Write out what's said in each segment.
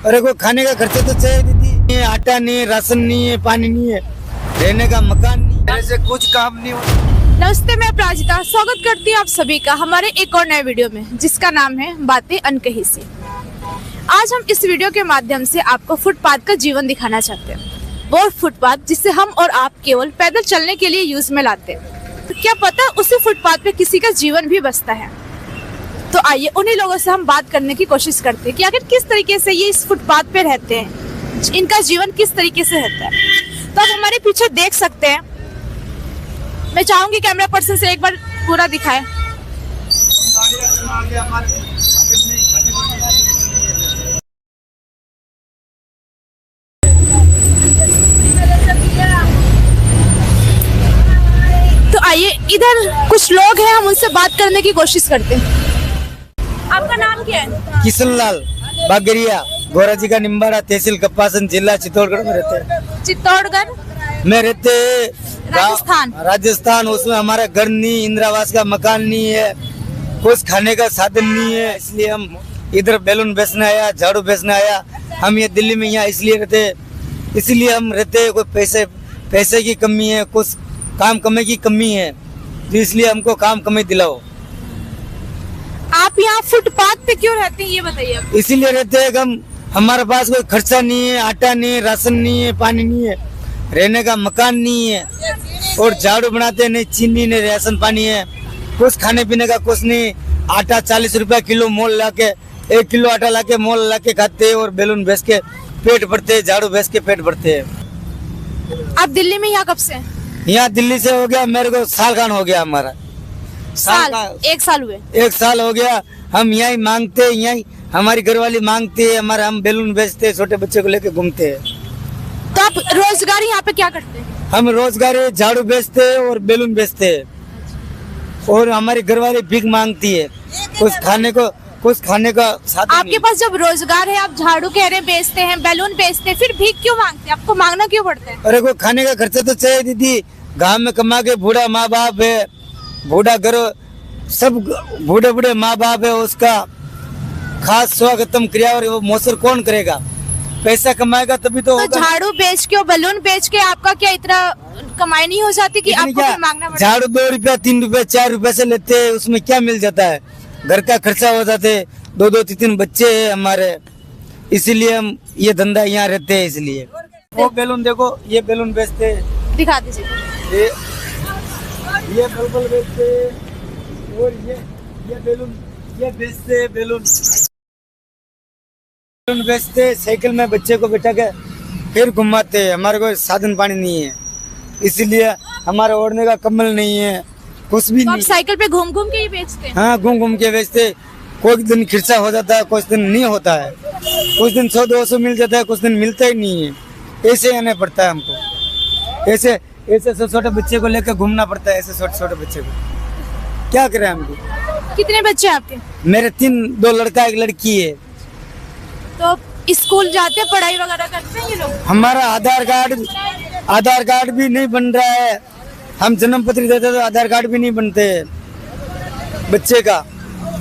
अरे को खाने का खर्चा तो चाहिए दीदी, आटा नहीं है, राशन नहीं है, पानी नहीं है, रहने का मकान नहीं है, ऐसे कुछ काम नहीं होता। नमस्ते, मैं प्राजिता स्वागत करती हूँ आप सभी का हमारे एक और नए वीडियो में, जिसका नाम है बातें अनकही सी। आज हम इस वीडियो के माध्यम से आपको फुटपाथ का जीवन दिखाना चाहते हैं। वो फुटपाथ जिसे हम और आप केवल पैदल चलने के लिए यूज में लाते हैं, तो क्या पता उसी फुटपाथ पे किसी का जीवन भी बसता है। तो आइए उन्हीं लोगों से हम बात करने की कोशिश करते हैं कि आखिर किस तरीके से ये इस फुटपाथ पे रहते हैं, इनका जीवन किस तरीके से रहता है। तो आप हमारे पीछे देख सकते हैं। मैं चाहूंगी कैमरा पर्सन से एक बार पूरा दिखाएं। तो आइए इधर कुछ लोग हैं, हम उनसे बात करने की कोशिश करते हैं। आपका नाम क्या है? किशनलाल बागरिया, गोरा जी का निम्बाड़ा, तहसील कप्पासन, जिला चित्तौड़गढ़ में रहते हैं। चित्तौड़गढ़ में रहते राजस्थान। उसमें हमारा घर नहीं, इंदिरावास का मकान नहीं है, कुछ खाने का साधन नहीं है, इसलिए हम इधर बैलून बेचने आया, झाड़ू बेचने आया। हम ये दिल्ली में यहाँ इसलिए रहते, इसलिए हम रहते। कोई पैसे की कमी है, कुछ काम कमे की कमी है, तो इसलिए हमको काम कमे दिलाओ। आप यहाँ फुटपाथ पे क्यों रहते हैं ये बताइए। इसीलिए रहते हैं हम, हमारे पास कोई खर्चा नहीं है, आटा नहीं है, राशन नहीं है, पानी नहीं है, रहने का मकान नहीं है, और झाड़ू बनाते नहीं, चीनी नहीं, राशन पानी है, कुछ खाने पीने का कुछ नहीं। आटा 40 रुपया किलो मोल लाके, 1 किलो आटा लाके मोल लाके खाते हैं, और बैलून बेच के पेट भरते हैं, झाड़ू बेच के पेट भरते हैं। आप दिल्ली में यहाँ कब से? यहाँ दिल्ली से हो गया मेरे को साल खान हो गया, हमारा एक साल हुए। 1 साल हो गया। हम यही मांगते, यही हमारी घरवाली मांगते है, हमारा हम बैलून बेचते, छोटे बच्चे को लेके घूमते हैं। तो आप रोजगार यहाँ पे क्या करते हैं? हम रोजगार झाड़ू बेचते हैं और बैलून बेचते हैं, और हमारी घरवाली भीख मांगती है, कुछ खाने का साधन। आपके पास जब रोजगार है, आप झाड़ू कह रहे बेचते हैं, बैलून बेचते हैं, फिर भीख क्यों मांगते हैं? आपको मांगना क्यों पड़ता है? अरे को खाने का खर्चा तो चाहिए दीदी, गाँव में कमा के बूढ़ा माँ बाप है, बूढ़ा घर सब बूढ़े माँ बाप है, उसका खास स्वागतम क्रिया, और वो मौसर कौन करेगा? पैसा कमाएगा तभी तो होगा। झाड़ू बेच के और बैलून बेच के आपका क्या इतना कमाई नहीं हो जाती कि आपको फिर मांगना पड़ता? झाड़ू 2 रुपया 3 रुपया 4 रुपया से लेते हैं, उसमें क्या मिल जाता है? घर का खर्चा हो जाते, 2-2 3 बच्चे हैं हमारे, इसीलिए हम ये धंधा यहाँ रहते हैं। इसलिए वो बैलून देखो, ये बैलून बेचते, दिखा दीजिए। ये बल्ब बेचते, और ये बैलून ये बेचते, बैलून बेचते, साइकिल में बच्चे को बैठा के फिर घुमाते। हमारे कोई साधन पानी नहीं है, इसीलिए हमारे ओढ़ने का कम्बल नहीं है, कुछ भी नहीं। आप साइकिल पे घूम घूम के ही बेचते हैं? हाँ, घूम के बेचते। कोई दिन खर्चा हो जाता है, कुछ दिन नहीं होता है, कुछ दिन 100-200 मिल जाता है, कुछ दिन मिलता ही नहीं है। ऐसे आना पड़ता है हमको, ऐसे छोटे बच्चे को लेकर घूमना पड़ता है, ऐसे छोटे बच्चे को क्या करें हमको। कितने बच्चे हैं आपके? मेरे 2 लड़का 1 लड़की है। तो स्कूल जाते हैं, पढ़ाई वगैरह करते हैं ये लोग? हमारा आधार कार्ड भी नहीं बन रहा है। हम जन्म पत्री देते तो आधार कार्ड भी नहीं बनते बच्चे का।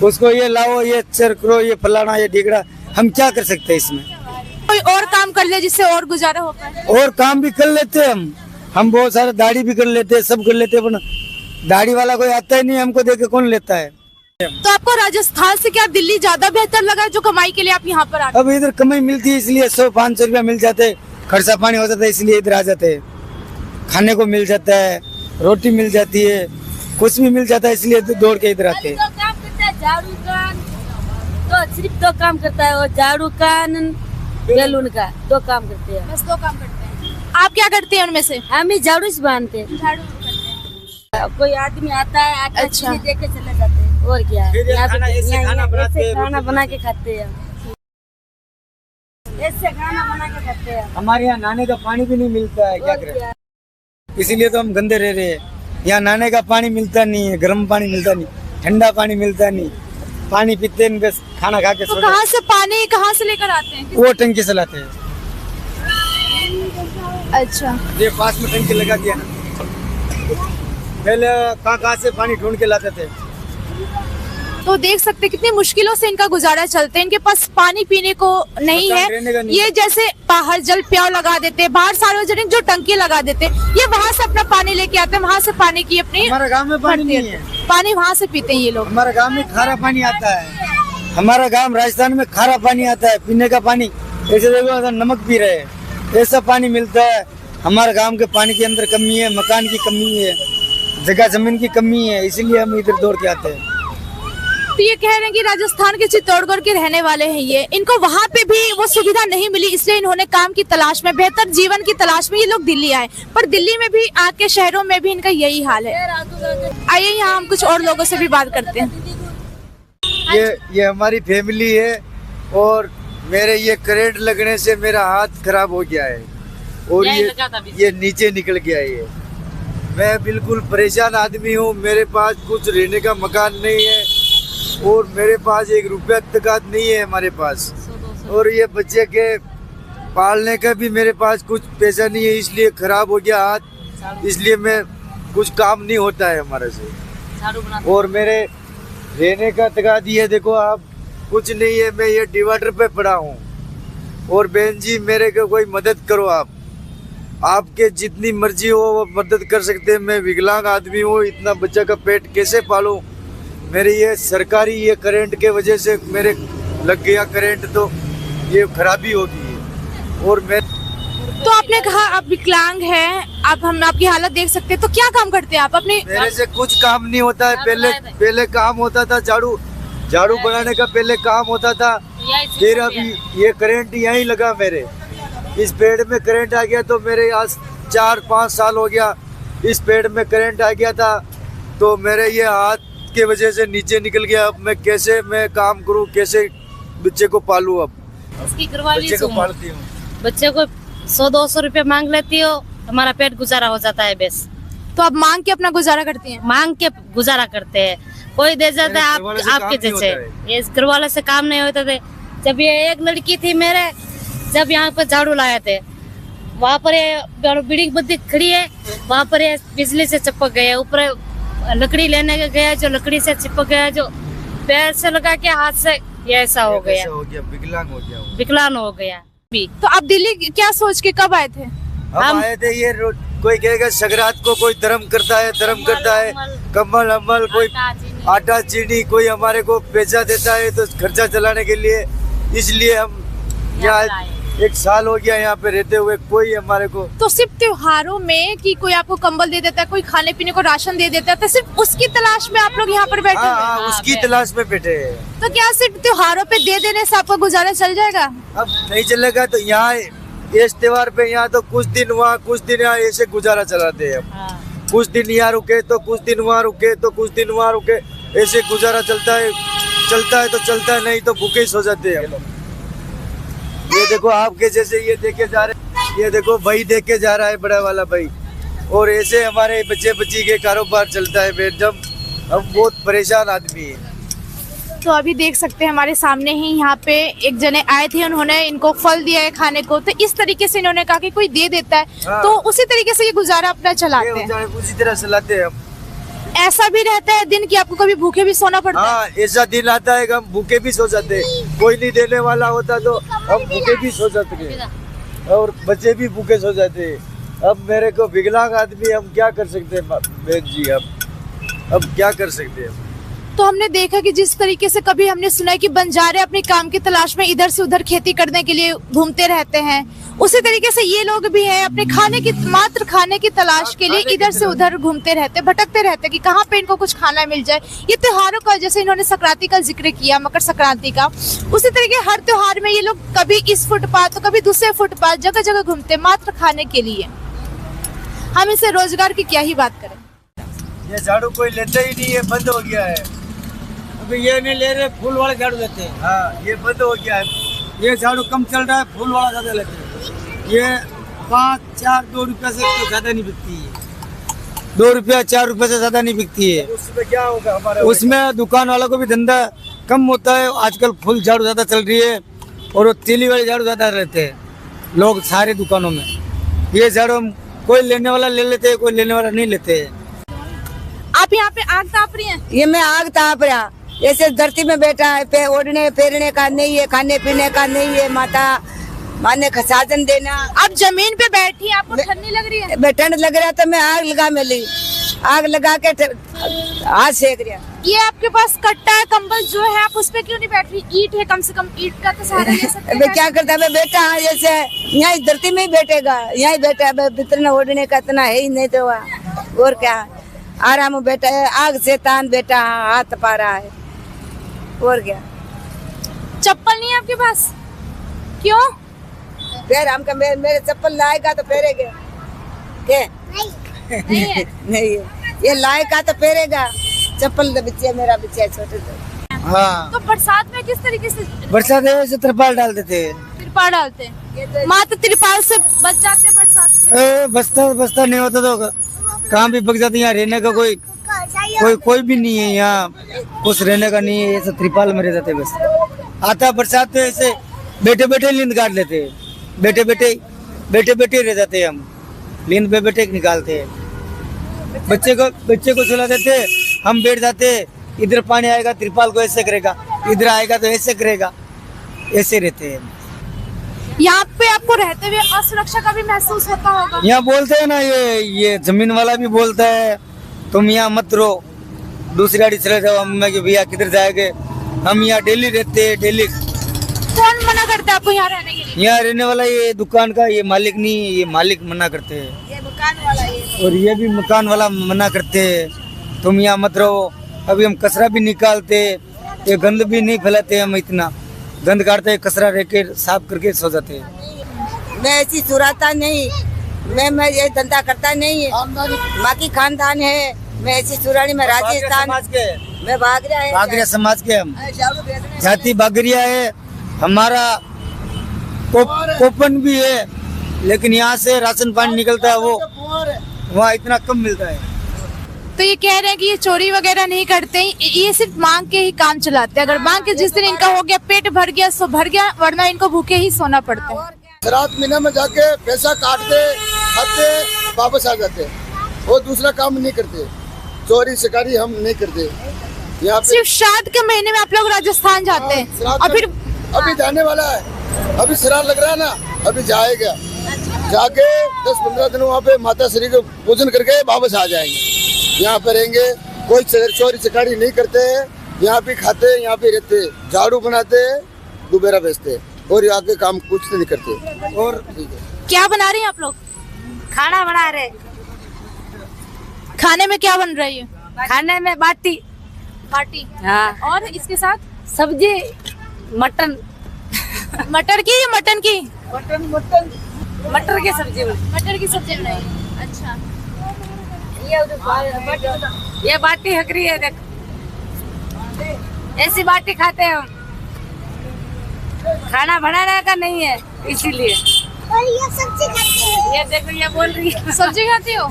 उसको ये लाओ, ये चेक करो, ये फलाना, ये ढीकड़ा, हम क्या कर सकते हैं इसमें? कोई और काम कर ले जिससे और गुजारा हो पाए। और काम भी कर लेते हम बहुत सारे दाढ़ी भी कर लेते, सब कर लेते, पर दाढ़ी वाला कोई आता ही नहीं, हमको देख के कौन लेता है। तो आपको राजस्थान से क्या दिल्ली ज्यादा बेहतर लगा जो कमाई के लिए आप यहाँ पर आते? अब इधर कमाई मिलती है, इसलिए 100-500 रुपया मिल जाते, खर्चा पानी हो जाता है, इसलिए इधर आ जाते हैं। खाने को मिल जाता है, रोटी मिल जाती है, कुछ भी मिल जाता है, इसलिए दौड़ के इधर आते हैं। झाड़ू का तो सिर्फ 2 काम करता है, और झाड़ू का बैलून का 2 काम करते हैं, बस 2 काम करते हैं। आप क्या करते हैं उनमें से? हम ही झाड़ू से बांधते हैं। झाड़ू करते हैं। कोई आदमी आता है, आटा अच्छा। चीनी दे के चले जाते हैं, और क्या है। यहाँ पे खाना बना के खाते हैं, ऐसे खाना बना के खाते हैं। हमारे यहाँ नहाने का पानी भी नहीं मिलता है, क्या करें? इसीलिए तो हम गंदे रह रहे हैं। यहाँ नहाने का पानी मिलता नहीं है, गर्म पानी मिलता नहीं, ठंडा पानी मिलता नहीं, पानी पीते हैं बस, खाना खा के। तो कहाँ से पानी कहाँ से लेकर आते हैं? वो टंकी से लाते हैं। अच्छा, ये पास में टंकी लगा दिया ना, पहले कहाँ से पानी ढूंढ के लाते थे, तो देख सकते हैं कितनी मुश्किलों से इनका गुजारा चलते हैं। इनके पास पानी पीने को नहीं मकान रहने का है। नहीं ये जैसे बाहर जल प्याव लगा देते हैं, बाहर सार्वजनिक जो टंकी लगा देते हैं, ये वहाँ से अपना पानी लेके आते हैं, वहाँ से पानी की अपनी हमारे गांव में पानी भरते नहीं हैं। है। पानी वहाँ से पीते हैं ये लोग। हमारे गांव में खारा पानी आता है। हमारा गांव राजस्थान में खारा पानी आता है, पीने का पानी। ऐसे देखो नमक पी रहे हैं, ऐसा पानी मिलता है। हमारे गांव के पानी के अंदर कमी है, मकान की कमी है, जगह जमीन की कमी है, इसलिए हम इधर दौड़ के आते हैं। तो ये कह रहे हैं कि राजस्थान के चित्तौड़गढ़ के रहने वाले हैं ये, इनको वहाँ पे भी वो सुविधा नहीं मिली, इसलिए इन्होंने काम की तलाश में, बेहतर जीवन की तलाश में ये लोग दिल्ली आए। पर दिल्ली में भी आके शहरों में भी इनका यही हाल है। आइए यहाँ हम कुछ और लोगों से भी बात करते हैं। ये हमारी फैमिली है और मेरे ये करंट लगने से मेरा हाथ खराब हो गया है और ये नीचे निकल गया है। ये मैं बिल्कुल परेशान आदमी हूँ। मेरे पास कुछ रहने का मकान नहीं है और मेरे पास 1 रुपया तक नहीं है हमारे पास, और ये बच्चे के पालने का भी मेरे पास कुछ पैसा नहीं है, इसलिए खराब हो गया हाथ, इसलिए मैं कुछ काम नहीं होता है हमारे से। और मेरे रहने का तकाद ये देखो आप, कुछ नहीं है, मैं ये डिवाइडर पे पड़ा हूँ। और बहन जी मेरे को कोई मदद करो आप, आपके जितनी मर्जी हो वो मदद कर सकते हैं। मैं विकलांग आदमी हूँ, इतना बच्चा का पेट कैसे पालूं? मेरे ये सरकारी ये करंट के वजह से मेरे लग गया करंट, तो ये खराबी होगी। और मैं तो आपने कहा आप विकलांग हैं, आप हम आपकी हालत देख सकते हैं, तो क्या काम करते हैं आप अपने? मेरे से कुछ काम नहीं होता है। पहले काम होता था, झाड़ू बनाने का पहले काम होता था। फिर अभी ये करंट यहीं लगा, मेरे इस पेड़ में करंट आ गया, तो मेरे आज 4-5 साल हो गया इस पेड़ में करंट आ गया था, तो मेरे ये हाथ के वजह से नीचे निकल गया। अब मैं कैसे काम करूं, कैसे बच्चे को पालूं? अब इसकी करवा ली बच्चे को पालती हूँ, बच्चे को 100-200 रुपए मांग लेती हो, हमारा पेट गुजारा हो जाता है बस। तो आप मांग के अपना गुजारा करती हैं? मांग के गुजारा करते हैं, कोई दे जाता है आपके जैसे। ये घर वाले से काम नहीं होते थे। जब ये एक लड़की थी मेरे, जब यहाँ पर झाड़ू लाए थे, वहाँ पर ये बिल्डिंग बंदी खड़ी है, वहाँ पर ये बिजली से चिपक गए। ऊपर लकड़ी लेने गया, जो लकड़ी से चिपक गया, जो पैर से लगा के हाथ से ये ऐसा हो गया, विकलांग हो गया। तो आप दिल्ली क्या सोच के कब आए थे? हम आए थे, ये कोई कहेगा सगरात को कोई धर्म करता है, कम्बल अम्बल, कोई आटा चीनी, कोई हमारे को पैसा देता है तो खर्चा चलाने के लिए, इसलिए हम यहाँ 1 साल हो गया यहाँ पे रहते हुए, कोई हमारे को। तो सिर्फ त्योहारों में कि कोई आपको कंबल दे देता है, कोई खाने पीने को राशन दे देता है, तो सिर्फ उसकी तलाश में आप लोग यहाँ पर बैठे हुए हैं? उसकी तलाश में बैठे हैं। तो क्या सिर्फ त्योहारों पे दे देने से आपका गुजारा चल जाएगा? अब नहीं चलेगा तो यहाँ इस त्योहार पे यहाँ तो कुछ दिन वहाँ, कुछ दिन यहाँ, ऐसे गुजारा चलाते हैं हम। कुछ दिन यहाँ रुके तो कुछ दिन वहाँ रुके तो कुछ दिन वहाँ रुके, ऐसे गुजारा चलता है तो चलता है, नहीं तो भूखे सो जाते हैं हम। ये देखो आपके जैसे ये देखे जा रहे, ये देखो भाई देख के जा रहा है, बड़ा वाला भाई, और ऐसे हमारे बच्चे बच्ची के कारोबार चलता है। मैडम हम बहुत परेशान आदमी है। तो अभी देख सकते हैं हमारे सामने ही यहाँ पे एक जने आए थे, उन्होंने इनको फल दिया है खाने को, तो इस तरीके से इन्होंने कहा कि कोई दे देता है, तो उसी तरीके से ये गुजारा अपना चलाते हैं। उसी तरह चलाते हैं हम। ऐसा भी रहता है दिन कि आपको कभी भूखे भी सोना पड़ता है? ऐसा दिन आता है कि हम भूखे भी सो जाते हैं। कोई नहीं देने वाला होता तो हम भूखे भी सो जाते हैं और बच्चे भी भूखे सो जाते हैं। अब मेरे को विकलांग आदमी, हम क्या कर सकते हैं बहन जी? अब क्या कर सकते हैं? तो हमने देखा कि जिस तरीके से कभी हमने सुना कि बंजारे अपने काम की तलाश में इधर से उधर खेती करने के लिए घूमते रहते हैं, उसी तरीके से ये लोग भी हैं, अपने मात्र खाने की तलाश के लिए इधर से उधर घूमते रहते, भटकते रहते कि कहाँ पे इनको कुछ खाना मिल जाए। ये त्योहारों का, जैसे इन्होंने संक्रांति का जिक्र किया, मकर संक्रांति का, उसी तरीके हर त्योहार में ये लोग कभी इस फुटपाथ तो कभी दूसरे फुटपाथ, जगह जगह घूमते मात्र खाने के लिए। हम इसे रोजगार की क्या ही बात करें। ये झाड़ू कोई लेता ही नहीं है, बंद हो गया है। अभी ये नहीं ले रहे, फूल वाले झाड़ू लेते हैं। हाँ, ये बंद हो गया है। ये झाड़ू कम चल रहा है, फूल वाला ज्यादा लेते हैं। ये 5-4-2 रुपया से तो ज्यादा नहीं बिकती है। 2 रुपया 4 रुपये से ज्यादा नहीं बिकती है। उसमें क्या होगा हमारा? उसमें दुकान वालों को भी धंधा कम होता है। आजकल फूल झाड़ू ज्यादा चल रही है और वो तीली वाले झाड़ू ज्यादा रहते हैं लोग सारे दुकानों में। ये झाड़ू कोई लेने वाला ले लेते हैं, कोई लेने वाला नहीं लेते है। आप यहाँ पे आग ताप रही हैं? ये मैं आग ताप रहा, ऐसे धरती में बैठा है, ओढ़ने फेरने का नहीं है, खाने पीने का नहीं है, माता माने साधन देना। आप जमीन पे बैठी हैं, आपको ठंडी लग रही है? ठंड लग रहा तो मैं आग लगा मिली, आग लगा के हाथ सेक रहा। ये आपके पास कट्टा है, कंबल जो है, आप उस पे क्यों नहीं बैठ रही? ईंट है, कम से कम ईंट का तो सहारा ले सकते मैं हैं। क्या करता, मैं बैठा हाँ, जैसे यहाँ धरती में ही बैठेगा, यहाँ बैठा है, इतना ओढ़ने का इतना है ही नहीं तो और क्या, आराम बैठा है, आग से तान बैठा, हाथ पा रहा है और क्या। चप्पल नहीं है आपके पास? क्यों? फिर हमका मेरे चप्पल लाएगा तो फेरेगा के नहीं है। नहीं है, ये लाएगा तो फेरेगा, चप्पल बच्चे मेरा बच्चा छोटे से। हाँ तो बरसात में किस तरीके से बरसात है वैसे तिरपाल डाल देते हैं। तिरपाल डालते हैं? मात्र तिरपाल से बच जाते हैं बरसात से? बस्ता नहीं होता तो कहाँ भी बग जाते। यहाँ रहने का कोई भी नहीं है, यहाँ कुछ रहने का नहीं है, ऐसे त्रिपाल में रह जाते बस। आता बरसात में ऐसे बैठे बैठे नींद काट लेते हैं, बैठे बैठे रह जाते हैं, हम नींद पे बैठे निकालते हैं। बच्चे को सुला देते, हम बैठ जाते, इधर पानी आएगा त्रिपाल को ऐसे करेगा, इधर आएगा तो ऐसे करेगा, ऐसे रहते हैं। यहाँ पे आपको रहते हुए असुरक्षा का भी महसूस होता होगा? यहाँ बोलते हैं ना, ये जमीन वाला भी बोलता है तुम यहाँ मत रहो, दूसरी गाड़ी चले जाओ। हम भैया किधर जाएंगे, हम यहाँ डेली रहते हैं, डेली। कौन मना करता है आपको यहाँ रहने के लिए? यहाँ रहने वाला ये दुकान का ये मालिक नहीं, ये मालिक मना करते हैं, ये मकान वाला ये। और ये भी मकान वाला मना करते हैं तुम यहाँ मत रहो। अभी हम कचरा भी निकालते, ये गंद भी नहीं फैलाते, हम इतना गंद काटते हैं, कचरा रह के साफ करके सो जाते हैं। मैं ऐसी चुराता नहीं, मैं ये धंधा करता नहीं है, माँ की खानदान है, मैं ऐसी चुरानी में राजस्थान मैं बागरिया समाज के हम जाति बागरिया है, हमारा कोपन भी है, लेकिन यहाँ से राशन पानी निकलता है, वो वहाँ इतना कम मिलता है। तो ये कह रहे हैं कि ये चोरी वगैरह नहीं करते, ये सिर्फ मांग के ही काम चलाते हैं। अगर मांग के जिस दिन इनका हो गया, पेट भर गया सो भर गया, वरना इनको भूखे ही सोना पड़ता है। रात महीना में जाके पैसा काटते खाते वापस आ जाते, वो दूसरा काम नहीं करते, चोरी शिकारी हम नहीं करते। यहाँ पे सिर्फ श्राद्ध के महीने में आप लोग राजस्थान जाते हैं? श्राद्ध और फिर अभी जाने वाला है, अभी श्राद्ध लग रहा है ना, अभी जाएगा, जाके 10-15 दिन वहाँ पे माता श्री को पूजन करके वापस आ जाएंगे। यहाँ पे रहेंगे, कोई चोरी शिकारी नहीं करते हैं, यहाँ पे खाते हैं, यहाँ पे रहते हैं, झाड़ू बनाते हैं, दुबेरा बेचते हैं, और यहाँ के काम कुछ नहीं करते। और ठीक है। क्या बना रहे हैं आप लोग? खाना बना रहे, खाने में क्या बन रही है? खाने में बाटी, हाँ। और इसके साथ सब्जी, मटन, मटर की या मटन की? मटर की सब्जी, मटर की सब्जी बनाई है। अच्छा, ये बाटी हकरी है, देख ऐसी बाटी खाते हैं हम, खाना बनाने का नहीं है इसीलिए। और ये सब्जी खाती है। ये देखो, ये बोल रही है सब्जी खाती हो?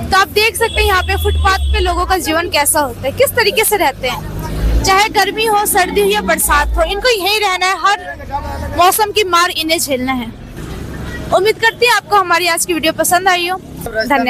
तो आप देख सकते हैं यहाँ पे फुटपाथ पे लोगों का जीवन कैसा होता है, किस तरीके से रहते हैं। चाहे गर्मी हो, सर्दी हो या बरसात हो, इनको यहीं रहना है, हर मौसम की मार इन्हें झेलना है। उम्मीद करती है आपको हमारी आज की वीडियो पसंद आई हो। धन्यवाद।